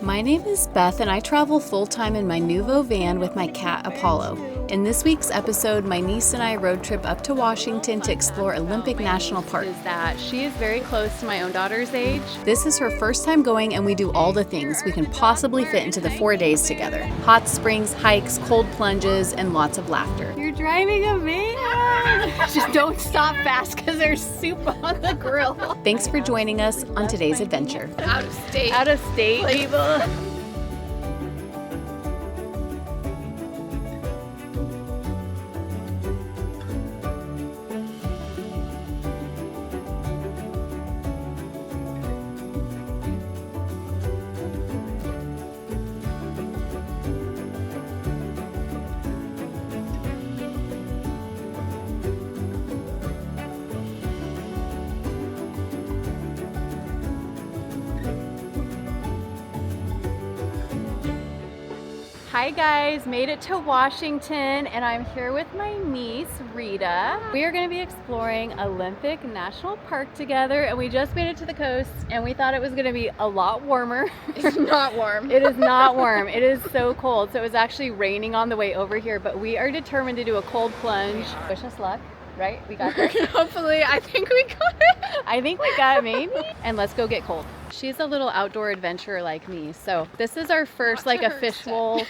My name is Beth and I travel full-time in my Nuvo van with my cat Apollo. In this week's episode, my niece and I road trip up to Washington to explore Olympic National Park. Is that she is very close to my own daughter's age. This is her first time going and we do all the things we can possibly fit into the 4 days together. Hot springs, hikes, cold plunges, and lots of laughter. You're driving a van! Just don't stop fast because there's soup on the grill. Thanks for joining us on today's adventure. Out of state people. Hi guys, made it to Washington and I'm here with my niece Rita. We are going to be exploring Olympic National Park together and we just made it to the coast and we thought it was going to be a lot warmer. It's not warm. It is not warm. It is so cold. So it was actually raining on the way over here, but we are determined to do a cold plunge. Wish us luck, right? We got this. Hopefully, I think we got it. I think we got it, maybe. And let's go get cold. She's a little outdoor adventurer like me, so this is our first like official,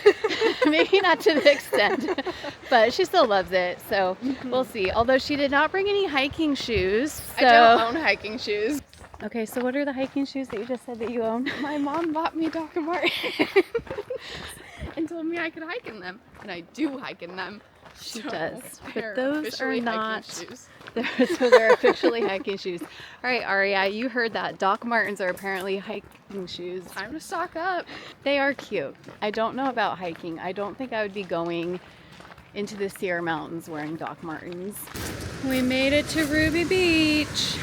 maybe not to the extent, but she still loves it, so we'll see. Although she did not bring any hiking shoes. So. I don't own hiking shoes. Okay, so what are the hiking shoes that you just said that you own? My mom bought me Duc Hot and told me I could hike in them, and I do hike in them. She So does, they're but those are officially not. hiking shoes. So they're officially hiking shoes. All right, Aria, you heard that. Doc Martens are apparently hiking shoes. Time to stock up. They are cute. I don't know about hiking. I don't think I would be going into the Sierra Mountains wearing Doc Martens. We made it to Ruby Beach.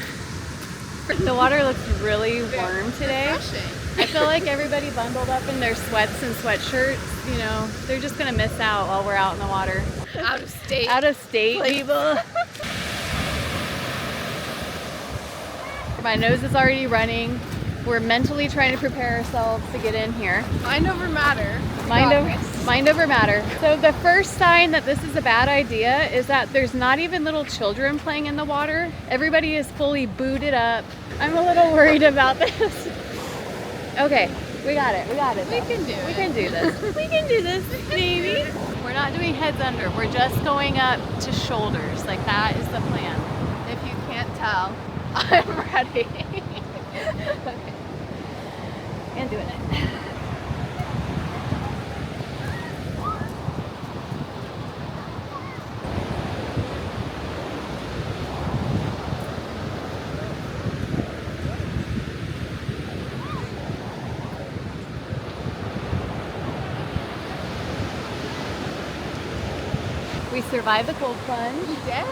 The water looks really warm today. Refreshing. I feel like everybody bundled up in their sweats and sweatshirts, you know, they're just gonna miss out while we're out in the water. Out of state. Out of state, people. My nose is already running. We're mentally trying to prepare ourselves to get in here. Mind over matter. Mind over matter. So the first sign that this is a bad idea is that there's not even little children playing in the water. Everybody is fully booted up. I'm a little worried about this. Okay, we got it. We got it. We can do it. We can do this. We can do this, baby. We're not doing heads under. We're just going up to shoulders. Like that is the plan. If you can't tell, I'm ready. Okay. And doing it. We survived the cold plunge. We did.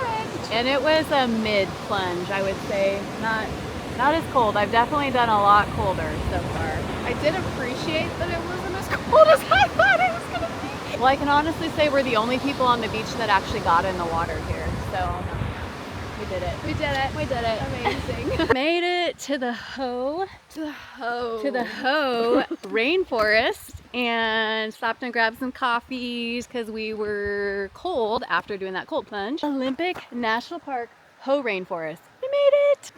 And it was a mid plunge, I would say. Not as cold. I've definitely done a lot colder so far. I did appreciate that it wasn't as cold as I thought it was gonna be. Well, I can honestly say we're the only people on the beach that actually got in the water here. So we did it. We did it. We did it. Amazing. Made it to the Hoh To the Hoh Rainforest and stopped and grabbed some coffees because we were cold after doing that cold plunge. Olympic National Park, Hoh Rainforest. We made it.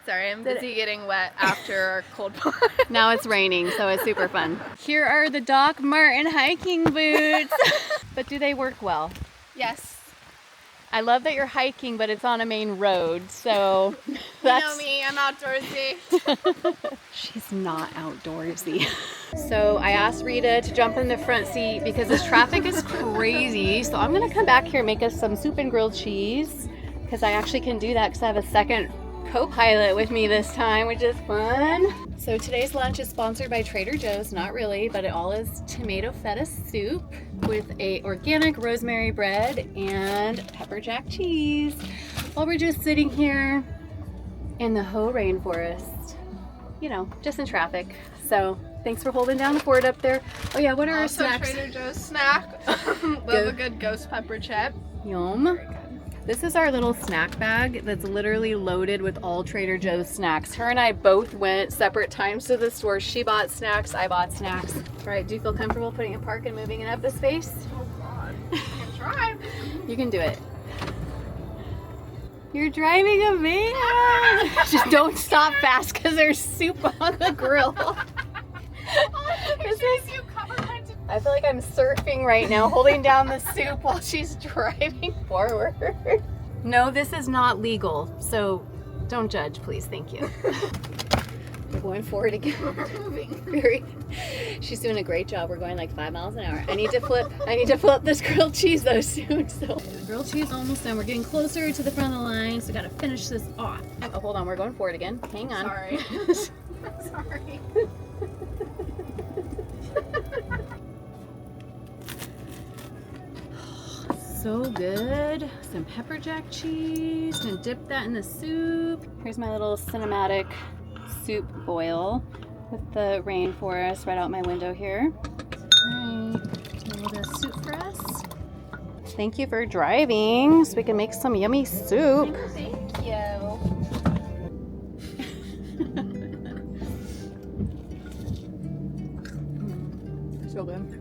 Sorry, I'm busy getting wet after our cold plunge. Now it's raining, so it's super fun. Here are the Doc Marten hiking boots. But do they work well? Yes. I love that you're hiking, but it's on a main road, so that's... You know me, I'm outdoorsy. She's not outdoorsy. So I asked Rita to jump in the front seat because this traffic is crazy. So I'm gonna come back here and make us some soup and grilled cheese because I actually can do that because I have a second co-pilot with me this time, which is fun. So today's lunch is sponsored by Trader Joe's, not really, but it all is tomato feta soup with a organic rosemary bread and pepper jack cheese while we're just sitting here in the Hoh Rainforest, you know, just in traffic. So thanks for holding down the fort up there. Oh yeah, what are our Also snacks? Trader Joe's snack. Love a good ghost pepper chip. Yum. This is our little snack bag that's literally loaded with all Trader Joe's snacks. Her and I both went separate times to the store. She bought snacks, I bought snacks. All right, do you feel comfortable putting a park and moving it up the space? Oh God, I can try. You can do it. You're driving a van. Just don't stop fast because there's soup on the grill. I feel like I'm surfing right now, holding down the soup while she's driving forward. No, this is not legal, so don't judge, please. Thank you. We're going forward again. We're moving. She's doing a great job. We're going like 5 miles an hour. I need to flip this grilled cheese though soon. So the grilled cheese almost done. We're getting closer to the front of the line, so gotta finish this off. Oh, hold on. We're going forward again. Hang on. Sorry. Sorry. So good. Some pepper jack cheese. Gonna dip that in the soup. Here's my little cinematic soup boil with the rainforest right out my window here. All right, do a little bit of soup for us. Thank you for driving so we can make some yummy soup. Thank you. So good.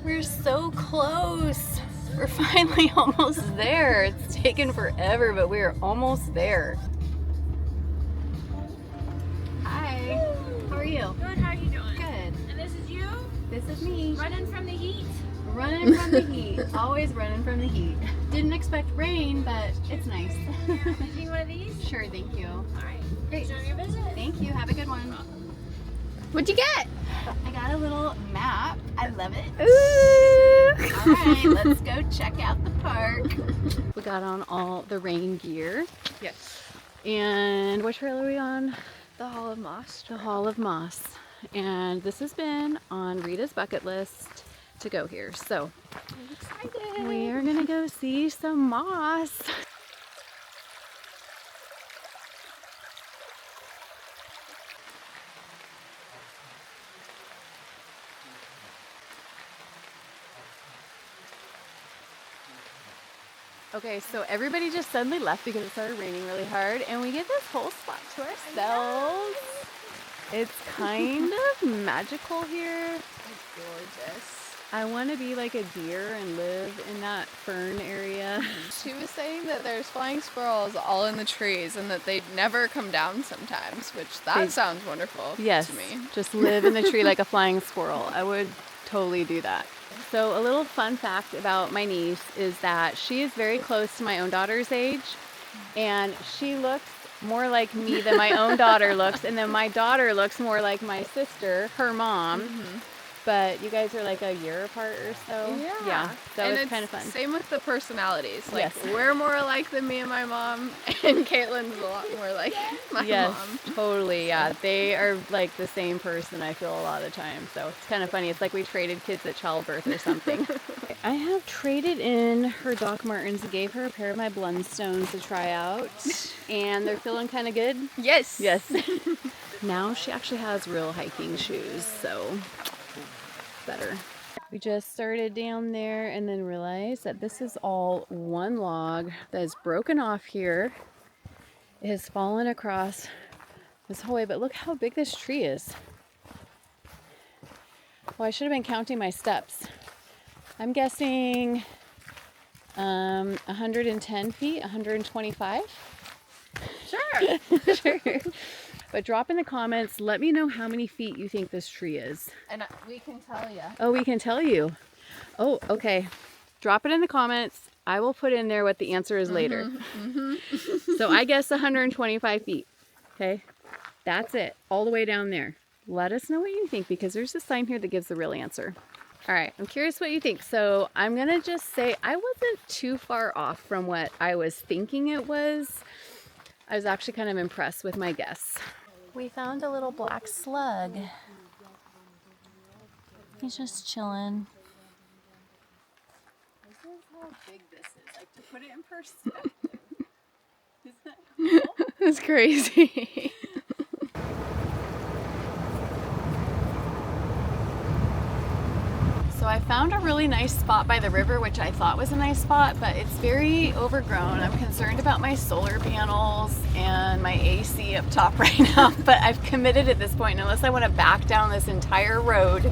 We're so close. We're finally almost there. It's taken forever, but we're almost there. Hi. How are you? Good, how are you doing? Good. And this is you? This is me. Running from the heat? Running from the heat. Always running from the heat. Didn't expect rain, but it's nice. Did you need one of these? Sure, thank you. Alright. Great. Enjoy your visit. Thank you. Have a good one. What'd you get? I got a little map. I love it. Ooh. All right, let's go check out the park. We got on all the rain gear. Yes. And what trail are we on? The Hall of Moss. The Hall of Moss. And this has been on Rita's bucket list to go here. So I'm excited. we are gonna go see some moss. Okay, so everybody just suddenly left because it started raining really hard, and we get this whole spot to ourselves. It's kind of magical here. It's gorgeous. I want to be like a deer and live in that fern area. She was saying that there's flying squirrels all in the trees and that they never come down sometimes, which sounds wonderful Yes, to me. just live in the tree like a flying squirrel. I would totally do that. So a little fun fact about my niece is that she is very close to my own daughter's age, and she looks more like me than my own daughter looks, and then my daughter looks more like my sister, her mom. Mm-hmm. But you guys are like a year apart or so. Yeah. So and it's kind of fun. Same with the personalities. Like, Yes. we're more alike than me and my mom, and Caitlin's a lot more like my Yes, mom. totally. Yeah, they are like the same person, I feel, a lot of the time. So it's kind of funny. It's like we traded kids at childbirth or something. I have traded in her Doc Martens and gave her a pair of my Blundstones to try out, and they're feeling kind of good. Yes. Yes. Now she actually has real hiking shoes, so better. We just started down there and then realized that this is all one log that is broken off here. It has fallen across this whole way, but look how big this tree is. Well, I should have been counting my steps. I'm guessing 110 feet, 125. Sure. Sure. But drop in the comments, let me know how many feet you think this tree is. And we can tell you. Oh, we can tell you. Oh, okay. Drop it in the comments. I will put in there what the answer is later. So I guess 125 feet. Okay. That's it. All the way down there. Let us know what you think, because there's a sign here that gives the real answer. All right. I'm curious what you think. So I'm going to just say I wasn't too far off from what I was thinking it was. I was actually kind of impressed with my guess. We found a little black slug. He's just chilling. This is how big this is. Like, to put it in perspective. Isn't that cool? That's crazy. So I found a really nice spot by the river, which I thought was a nice spot, but it's very overgrown. I'm concerned about my solar panels and my AC up top right now, but I've committed at this point. Unless I want to back down this entire road,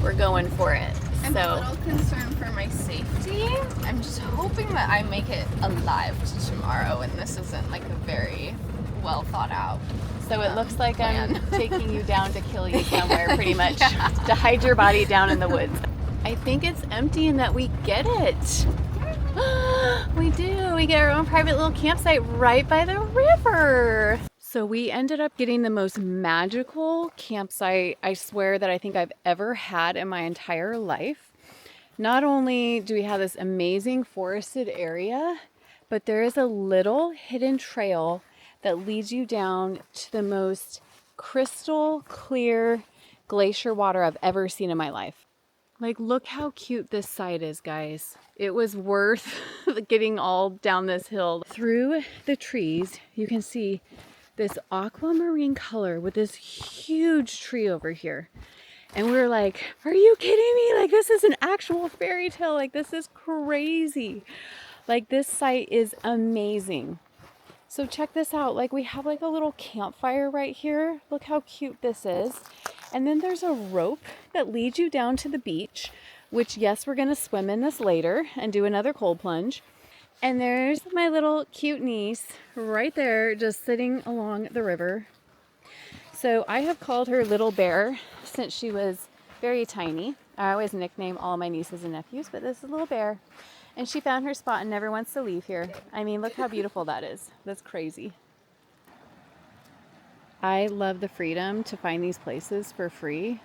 we're going for it. I'm a little concerned for my safety. I'm just hoping that I make it alive to tomorrow and this isn't like a very well thought out. So it looks like plan. I'm taking you down to kill you somewhere, pretty much, to hide your body down in the woods. I think it's empty and that we get it. We do. We get our own private little campsite right by the river. So we ended up getting the most magical campsite, I swear, that I think I've ever had in my entire life. Not only do we have this amazing forested area, but there is a little hidden trail that leads you down to the most crystal clear glacier water I've ever seen in my life. Like, look how cute this site is, guys. It was worth getting all down this hill. Through the trees, you can see this aquamarine color with this huge tree over here. And we were like, are you kidding me? Like, this is an actual fairy tale. Like, this is crazy. Like, this site is amazing. So check this out. Like, we have like a little campfire right here. Look how cute this is. And then there's a rope that leads you down to the beach, which, yes, we're going to swim in this later and do another cold plunge. And there's my little cute niece right there, just sitting along the river. So I have called her Little Bear since she was very tiny. I always nickname all my nieces and nephews, but this is Little Bear. And she found her spot and never wants to leave here. I mean, look how beautiful that is. That's crazy. I love the freedom to find these places for free.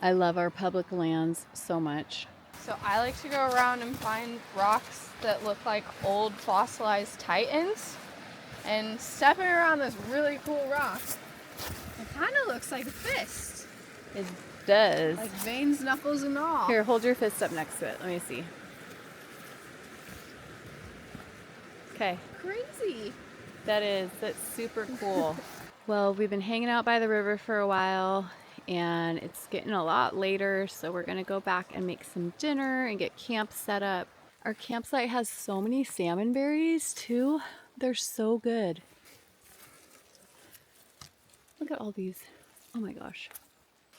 I love our public lands so much. So I like to go around and find rocks that look like old fossilized titans. And stepping around this really cool rock, it kind of looks like a fist. It does. Like veins, knuckles, and all. Here, hold your fist up next to it. Let me see. Okay. Crazy. That's super cool. Well, we've been hanging out by the river for a while and it's getting a lot later, so we're gonna go back and make some dinner and get camp set up. Our campsite has so many salmon berries too. They're so good. Look at all these. Oh my gosh.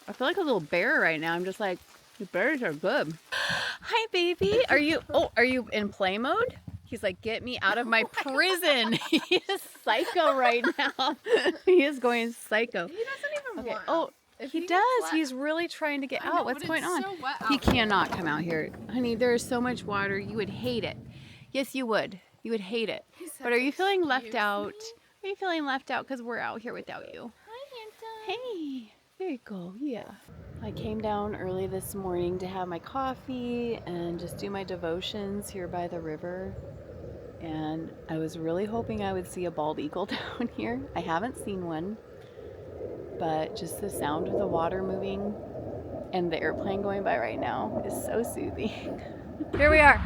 I feel like a little bear right now. I'm just like, the berries are good. Hi, baby. Are you in play mode? He's like, get me out of my prison. He is psycho right now. He is going psycho. He doesn't even want Oh, if he gets does. wet- He's really trying to get I out. know, What's but going it's on? so wet He out here. cannot come out here. Honey, there is so much water. You would hate it. Yes, you would. You would hate it. He said, But are you feeling left "Excuse out? me?" Are you feeling left out because we're out here without you? Hi, handsome. Hey, there you go. Yeah. I came down early this morning to have my coffee and just do my devotions here by the river. And I was really hoping I would see a bald eagle down here. I haven't seen one, but just the sound of the water moving and the airplane going by right now is so soothing. Here we are.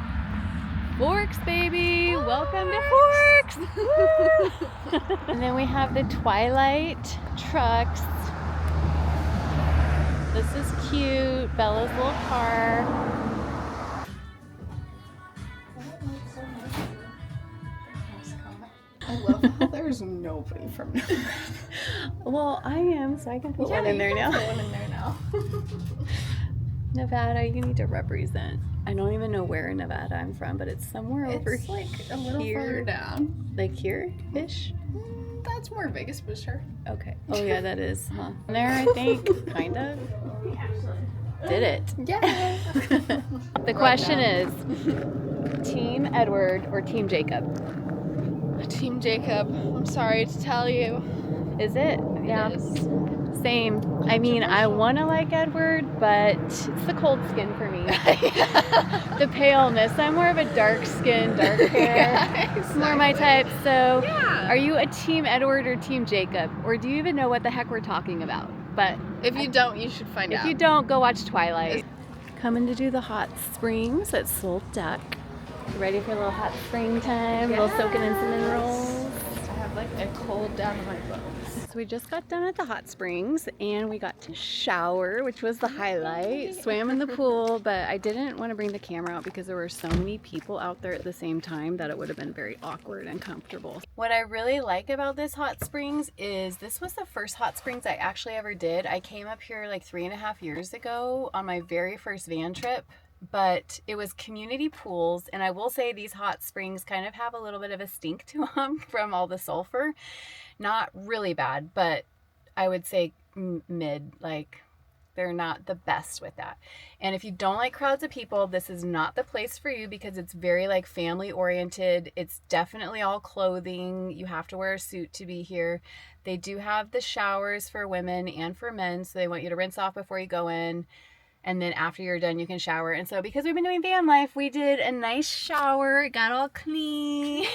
Forks, baby! Welcome to Forks! Woo! And then we have the Twilight trucks. This is cute. Bella's little car. I love how there's nobody from Nevada. Well, I am, so I can put one in there now. Put one in there now. Nevada, you need to represent. I don't even know where in Nevada I'm from, but it's somewhere over It's like a little here. further down. Like here-ish? That's more Vegas for sure. Okay. Oh yeah, that is, huh? There, I think, kind of. Did it. Yeah. The question is, Team Edward or Team Jacob? Team Jacob, I'm sorry to tell you. Is it? Yeah. It is. Same. I mean, I want to like Edward, but it's the cold skin for me. The paleness. I'm more of a dark skin, dark hair. Yeah, It's more my type. So, Yeah. are you a Team Edward or Team Jacob? Or do you even know what the heck we're talking about? But If you don't, you should find if out. you don't, go watch Twilight. Coming to do the hot springs at Soul Duc. You ready for a little hot spring time? A little soaking in some minerals. I have like and cold down to my bones. So we just got done at the hot springs and we got to shower, which was the highlight. Swam in the pool, but I didn't want to bring the camera out because there were so many people out there at the same time that it would have been very awkward and uncomfortable. What I really like about this hot springs is this was the first hot springs I actually ever did. I came up here like 3.5 years ago on my very first van trip, but it was community pools, and I will say these hot springs kind of have a little bit of a stink to them from all the sulfur. Not really bad, but I would say mid, like they're not the best with that. And if you don't like crowds of people, this is not the place for you because it's very like family oriented. It's definitely all clothing. You have to wear a suit to be here. They do have the showers for women and for men, so they want you to rinse off before you go in. And then after you're done, you can shower. And so because we've been doing van life, we did a nice shower. It got all clean.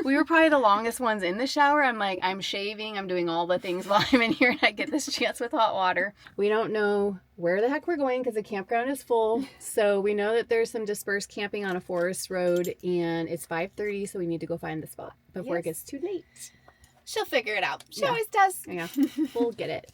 We were probably the longest ones in the shower. I'm shaving. I'm doing all the things while I'm in here and I get this chance with hot water. We don't know where the heck we're going because the campground is full. So we know that there's some dispersed camping on a forest road and it's 5:30, so we need to go find the spot before it gets too late. She'll figure it out. She always does. Yeah, we'll get it.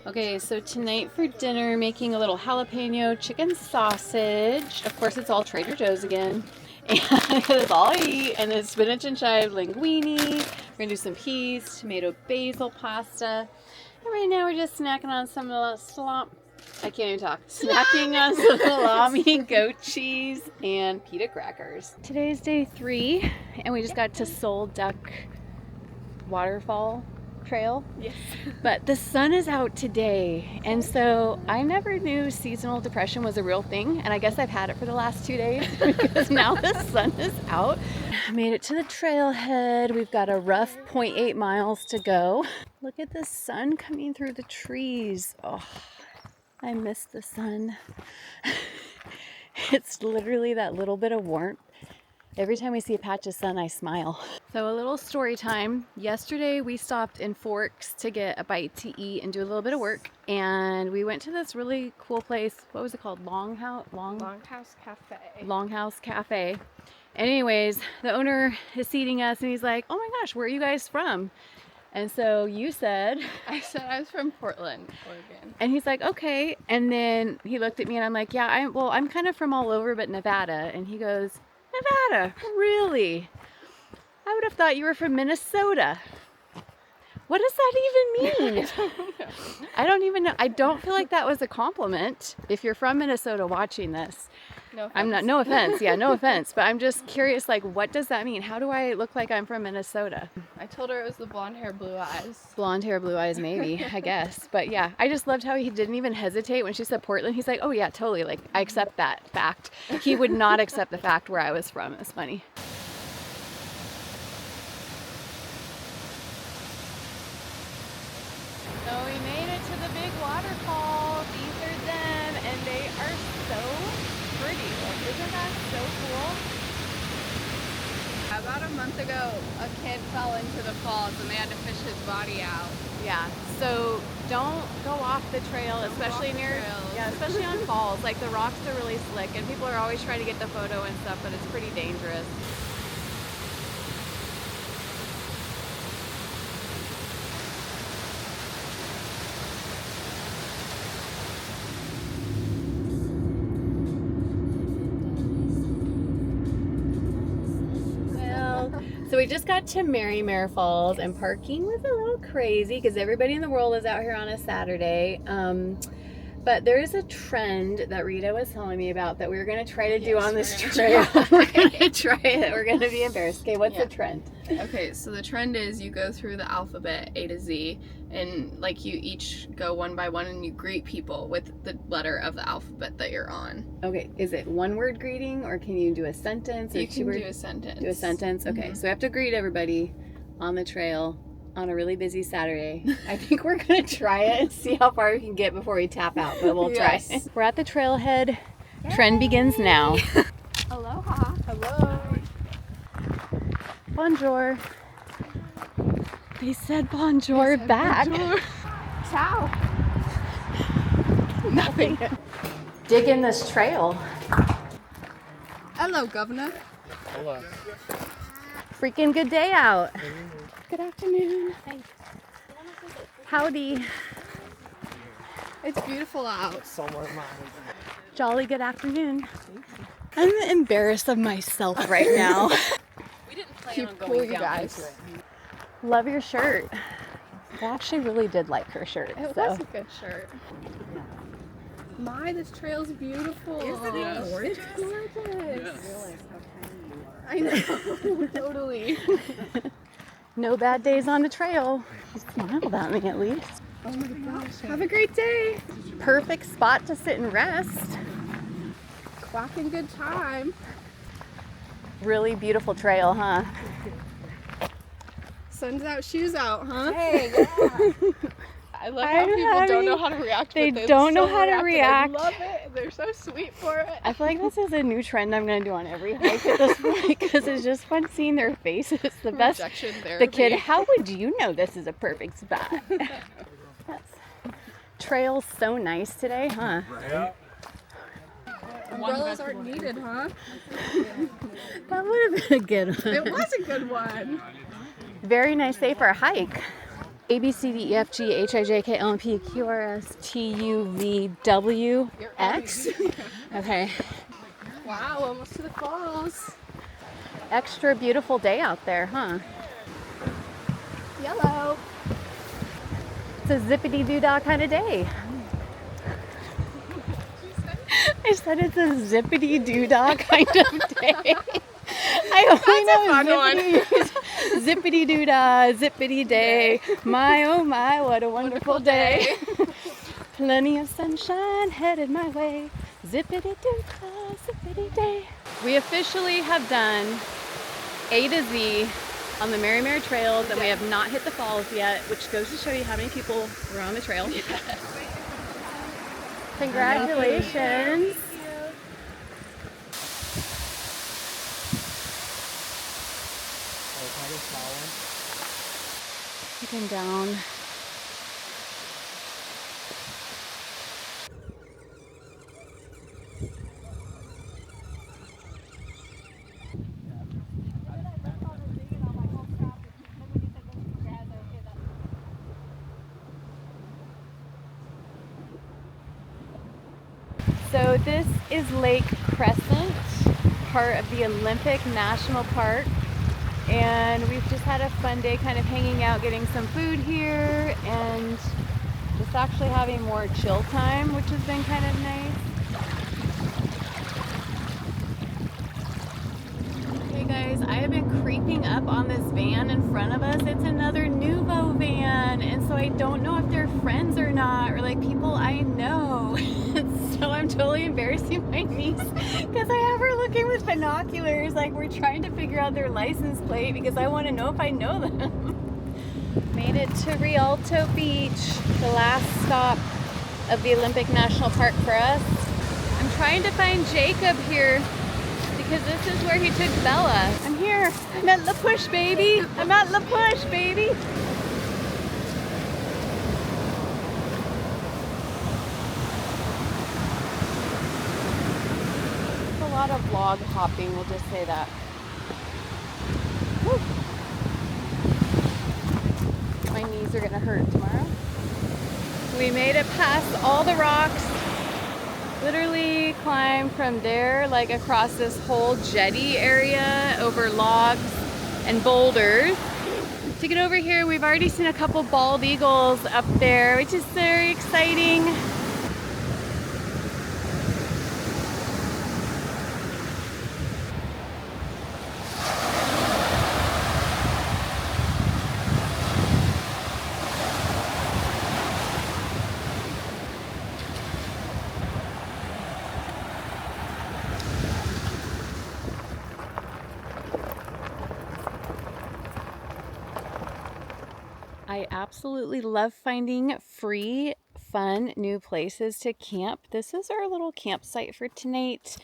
Okay, so tonight for dinner, making a little jalapeno chicken sausage. Of course, it's all Trader Joe's again. And it's all I eat. And then spinach and chive linguine. We're going to do some peas, tomato basil pasta. And right now we're just snacking on some I can't even talk. Snacking on some salami, goat cheese, and pita crackers. Today's day 3, and we just got to Duc Waterfall Trail. Yes. But the sun is out today, and so I never knew seasonal depression was a real thing, and I guess I've had it for the last 2 days because now the sun is out. I made it to the trailhead. We've got a rough 0.8 miles to go. Look at the sun coming through the trees. Oh, I miss the sun. It's literally that little bit of warmth. Every time we see a patch of sun, I smile. So a little story time. Yesterday we stopped in Forks to get a bite to eat and do a little bit of work. And we went to this really cool place. What was it called? Longhouse Cafe. Longhouse Cafe. Anyways, the owner is seating us and he's like, oh my gosh, where are you guys from? And so you said... I said I was from Portland, Oregon. And he's like, okay. And then he looked at me and I'm like, yeah, I'm kind of from all over but Nevada. And he goes... Nevada? Really? I would have thought you were from Minnesota. What does that even mean? I don't even know. I don't feel like that was a compliment. If you're from Minnesota watching this, No offense. I'm not. No offense. Yeah, no offense. But I'm just curious. Like, what does that mean? How do I look like I'm from Minnesota? I told her it was the blonde hair, blue eyes. Blonde hair, blue eyes, maybe. I guess. But yeah, I just loved how he didn't even hesitate when she said Portland. He's like, oh yeah, totally. Like, I accept that fact. He would not accept the fact where I was from. It's funny. So we made it to the big waterfall. These are them, and they are so pretty. Like, isn't that so cool? About a month ago, a kid fell into the falls and they had to fish his body out. Yeah. So don't go off the trail, especially especially on falls. Like, the rocks are really slick, and people are always trying to get the photo and stuff, but it's pretty dangerous. So we just got to Marymere Falls, and parking was a little crazy because everybody in the world is out here on a Saturday. But there is a trend that Rita was telling me about that we were going to try to do on this trail. We're going to try it. We're going to be embarrassed. Okay, what's the trend? Okay, so the trend is you go through the alphabet A to Z, and like you each go one by one and you greet people with the letter of the alphabet that you're on. Okay, is it one word greeting, or can you do a sentence? Or You can do a sentence. Do a sentence? Okay, so we have to greet everybody on the trail on a really busy Saturday. I think we're going to try it and see how far we can get before we tap out, but we'll try. We're at the trailhead. Yay! Trend begins now. Aloha. Hello. Bonjour. They said bonjour back. Bonjour. Ciao. Nothing. Digging this trail. Hello, Governor. Hello. Freaking good day out. Good afternoon. Howdy. It's beautiful out. Jolly good afternoon. I'm embarrassed of myself right now. We didn't plan Keep on cool, going you down guys. into it. Love your shirt. I actually really did like her shirt. It So. was a good shirt. My, this trail's beautiful. Isn't it gorgeous? It's gorgeous. I know, totally. No bad days on the trail. You smiled at me at least. Oh my gosh, have a great day. Perfect spot to sit and rest. Quacking good time. Really beautiful trail, huh? Sun's out, shoes out, huh? Hey, yeah. I love how people don't know how to react. They but don't know so how to reacted. react. I love it. They're so sweet for it. I feel like this is a new trend I'm gonna do on every hike at this point because it's just fun seeing their faces. The best. Rejection The therapy. kid, how would you know this is a perfect spot? Trail's so nice today, huh? Umbrellas aren't needed, huh? That would have been a good one. It was a good one. Very nice day for a hike. A, B, C, D, E, F, G, H, I, J, K, L, M, P, Q, R, S, T, U, V, W, X. Okay. Wow, almost to the falls. Extra beautiful day out there, huh? Yellow. It's a zippity-doo-dah kind of day. I said it's a zippity-doo-dah kind of day. I only know zippity-doo-dah, zippity day. My, oh my, what a wonderful day. Plenty of sunshine headed my way. Zippity-doo-dah, zippity day. We officially have done A to Z on the Marymere trails, and we have not hit the falls yet, which goes to show you how many people were on the trail. Congratulations. Looking down. So this is Lake Crescent, part of the Olympic National Park. And we've just had a fun day kind of hanging out, getting some food here, and just actually having more chill time, which has been kind of nice. Hey guys, I have been creeping up on this van in front of us. It's another Nuvo van, and so I don't know if they're friends or not, or like people I know. So I'm totally embarrassing my niece because I have her looking with binoculars like we're trying to figure out their license plate because I want to know if I know them. Made it to Rialto Beach, the last stop of the Olympic National Park for us. I'm trying to find Jacob here because this is where he took Bella. I'm here. I'm at La Push, baby. I'm at La Push, baby. A lot of vlog hopping, we'll just say that. Woo. My knees are gonna hurt tomorrow. We made it past all the rocks. Literally climbed from there, like across this whole jetty area over logs and boulders. To get over here, we've already seen a couple bald eagles up there, which is very exciting. I absolutely love finding free, fun, new places to camp. This is our little campsite for tonight.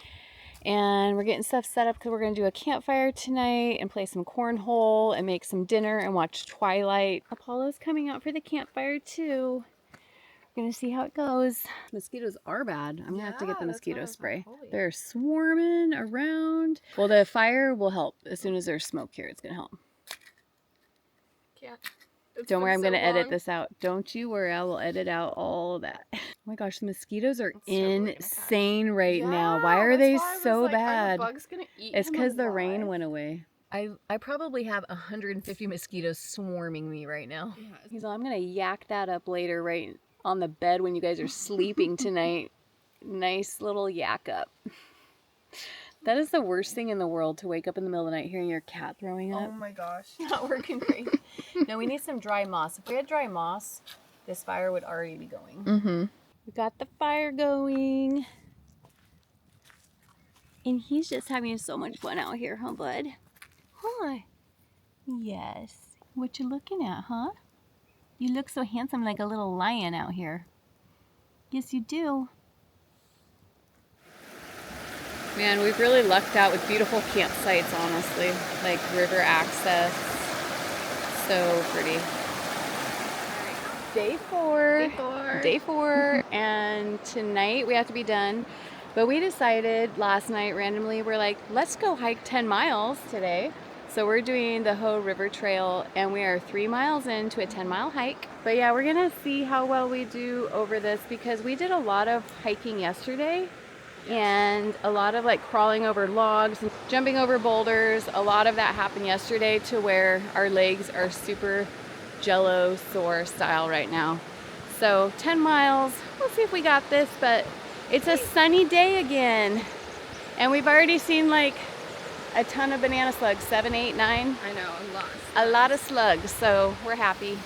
And we're getting stuff set up because we're going to do a campfire tonight and play some cornhole and make some dinner and watch Twilight. Apollo's coming out for the campfire too. We're going to see how it goes. Mosquitoes are bad. I'm going to have to get the mosquito spray. They're swarming around. Well, the fire will help. As soon as there's smoke here, it's going to help. can't. It's Don't worry, been I'm so gonna edit long. this out. Don't you worry, I will edit out all of that. Oh my gosh, the mosquitoes are It's totally gonna insane right now. Yeah, Why are that's they why I was so like, bad? Are the bugs gonna eat It's him because the rain alive? went away. I probably have 150 mosquitoes swarming me right now. Yeah. So I'm gonna yak that up later right on the bed when you guys are sleeping tonight. Nice little yak up. That is the worst thing in the world, to wake up in the middle of the night hearing your cat throwing up. Oh my gosh. Not working great. No, we need some dry moss. If we had dry moss, this fire would already be going. Mm-hmm. We got the fire going. And he's just having so much fun out here, huh, bud? Huh? Yes. What you looking at, huh? You look so handsome, like a little lion out here. Yes, you do. Man, we've really lucked out with beautiful campsites, honestly. Like river access. So pretty. Day four. Day four. And tonight we have to be done. But we decided last night randomly, we're like, let's go hike 10 miles today. So we're doing the Hoh River Trail, and we are 3 miles into a 10-mile hike. But yeah, we're gonna see how well we do over this, because we did a lot of hiking yesterday. And a lot of like crawling over logs and jumping over boulders. A lot of that happened yesterday, to where our legs are super jello sore style right now. So 10 miles, we'll see if we got this, but it's a sunny day again. And we've already seen like a ton of banana slugs, 7, 8, 9. I know, a lot. A lot of slugs, so we're happy.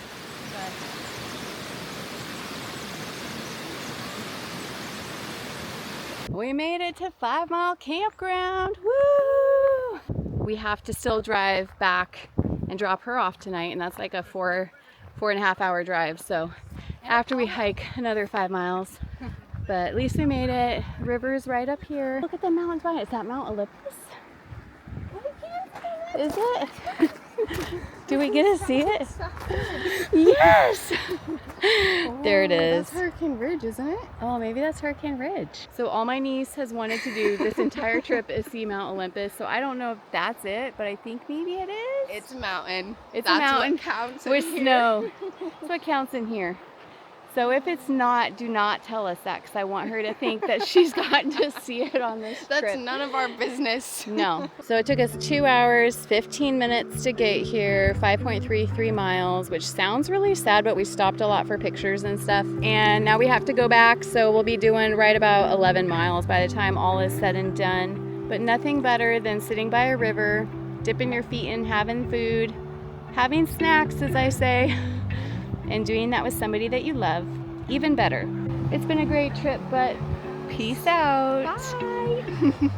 We made it to 5 Mile Campground. Woo! We have to still drive back and drop her off tonight, and that's like a 4.5 hour drive. So after we hike another 5 miles, but at least we made it. River's right up here. Look at the mountains behind it. Is that Mount Olympus? Is it? Do we get to see it? Yes! There it is. That's Hurricane Ridge, isn't it? Oh, maybe that's Hurricane Ridge. So all my niece has wanted to do this entire trip is see Mount Olympus. So I don't know if that's it, but I think maybe it is. It's a mountain. It's That's a mountain what counts in with here. snow. That's what counts in here. So if it's not, do not tell us that, because I want her to think that she's gotten to see it on this That's trip. none of our business. No. So it took us 2 hours, 15 minutes to get here, 5.33 miles, which sounds really sad, but we stopped a lot for pictures and stuff. And now we have to go back, so we'll be doing right about 11 miles by the time all is said and done. But nothing better than sitting by a river, dipping your feet in, having food, having snacks, as I say, and doing that with somebody that you love. Even better. It's been a great trip, but peace out. Bye.